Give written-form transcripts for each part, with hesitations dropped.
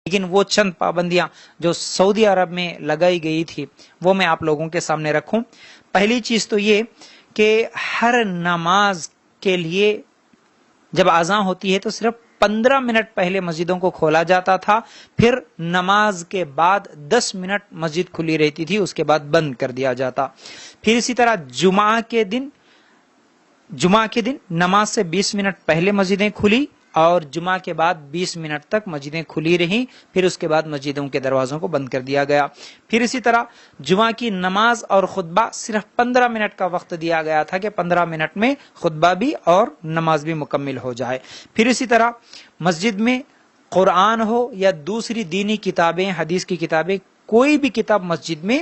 لیکن وہ چند پابندیاں جو سعودی عرب میں لگائی گئی تھی وہ میں آپ لوگوں کے سامنے رکھوں۔ پہلی چیز تو یہ کہ ہر نماز کے لیے جب اذان ہوتی ہے تو صرف 15 منٹ پہلے مسجدوں کو کھولا جاتا تھا، پھر نماز کے بعد 10 منٹ مسجد کھلی رہتی تھی، اس کے بعد بند کر دیا جاتا۔ پھر اسی طرح جمعہ کے دن نماز سے 20 منٹ پہلے مسجدیں کھلی اور جمعہ کے بعد 20 منٹ تک مسجدیں کھلی رہیں، پھر اس کے بعد مسجدوں کے دروازوں کو بند کر دیا گیا۔ پھر اسی طرح جمعہ کی نماز اور خطبہ صرف 15 منٹ کا وقت دیا گیا تھا کہ 15 منٹ میں خطبہ بھی اور نماز بھی مکمل ہو جائے۔ پھر اسی طرح مسجد میں قرآن ہو یا دوسری دینی کتابیں، حدیث کی کتابیں، کوئی بھی کتاب مسجد میں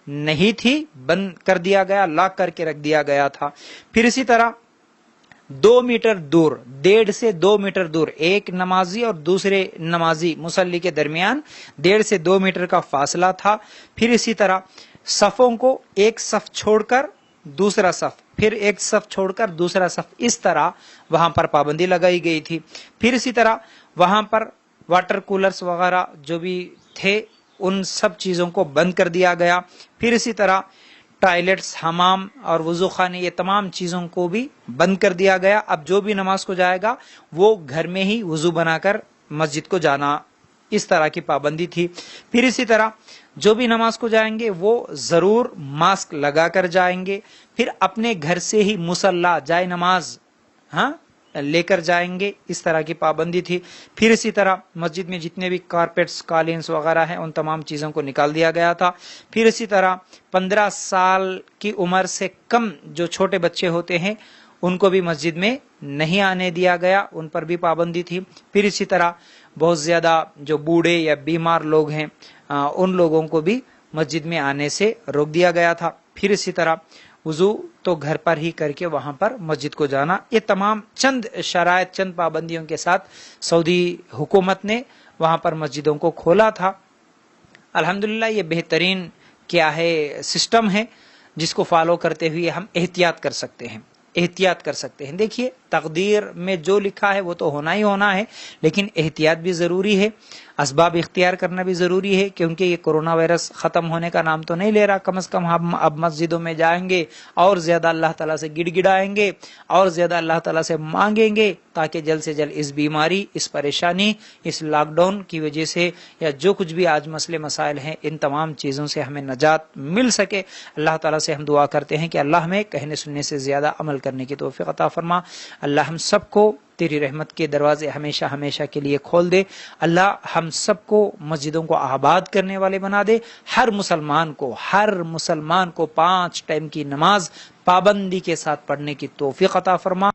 نہیں تھی، بند کر دیا گیا، لاک کر کے رکھ دیا گیا تھا۔ پھر اسی طرح 2 میٹر دور، 1.5 سے 2 میٹر دور ایک نمازی اور دوسرے نمازی مصلی کے درمیان 1.5 سے 2 میٹر کا فاصلہ تھا۔ پھر اسی طرح صفوں کو ایک صف چھوڑ کر دوسرا صف، پھر ایک صف چھوڑ کر دوسرا صف، اس طرح وہاں پر پابندی لگائی گئی تھی۔ پھر اسی طرح وہاں پر واٹر کولرز وغیرہ جو بھی تھے ان سب چیزوں کو بند کر دیا گیا۔ پھر اسی طرح ٹوائلٹس، حمام اور وضو خانے، یہ تمام چیزوں کو بھی بند کر دیا گیا۔ اب جو بھی نماز کو جائے گا وہ گھر میں ہی وضو بنا کر مسجد کو جانا، اس طرح کی پابندی تھی۔ پھر اسی طرح جو بھی نماز کو جائیں گے وہ ضرور ماسک لگا کر جائیں گے، پھر اپنے گھر سے ہی مصلی جائے نماز لے کر جائیں گے، اس طرح کی پابندی تھی۔ پھر اسی طرح مسجد میں جتنے بھی کارپیٹس، قالینس وغیرہ ہیں ان تمام چیزوں کو نکال دیا گیا تھا۔ پھر اسی طرح 15 سال کی عمر سے کم جو چھوٹے بچے ہوتے ہیں ان کو بھی مسجد میں نہیں آنے دیا گیا، ان پر بھی پابندی تھی۔ پھر اسی طرح بہت زیادہ جو بوڑھے یا بیمار لوگ ہیں ان لوگوں کو بھی مسجد میں آنے سے روک دیا گیا تھا۔ پھر اسی طرح وضو تو گھر پر ہی کر کے وہاں پر مسجد کو جانا، یہ تمام چند شرائط، چند پابندیوں کے ساتھ سعودی حکومت نے وہاں پر مسجدوں کو کھولا تھا۔ الحمدللہ یہ بہترین کیا ہے سسٹم ہے جس کو فالو کرتے ہوئے ہم احتیاط کر سکتے ہیں۔ دیکھیے تقدیر میں جو لکھا ہے وہ تو ہونا ہی ہونا ہے، لیکن احتیاط بھی ضروری ہے، اسباب اختیار کرنا بھی ضروری ہے، کیونکہ یہ کرونا وائرس ختم ہونے کا نام تو نہیں لے رہا۔ کم از کم ہم اب مسجدوں میں جائیں گے اور زیادہ اللہ تعالیٰ سے گڑ گڑائیں گے اور زیادہ اللہ تعالیٰ سے مانگیں گے تاکہ جلد سے جلد اس بیماری، اس پریشانی، اس لاک ڈاؤن کی وجہ سے یا جو کچھ بھی آج مسئلے مسائل ہیں ان تمام چیزوں سے ہمیں نجات مل سکے۔ اللہ تعالیٰ سے ہم دعا کرتے ہیں کہ اللہ ہمیں کہنے سننے سے زیادہ عمل کرنے کی توفیق عطا فرما۔ اللہ ہم سب کو تیری رحمت کے دروازے ہمیشہ ہمیشہ کے لیے کھول دے۔ اللہ ہم سب کو مسجدوں کو آباد کرنے والے بنا دے۔ ہر مسلمان کو 5 ٹائم کی نماز پابندی کے ساتھ پڑھنے کی توفیق عطا فرما۔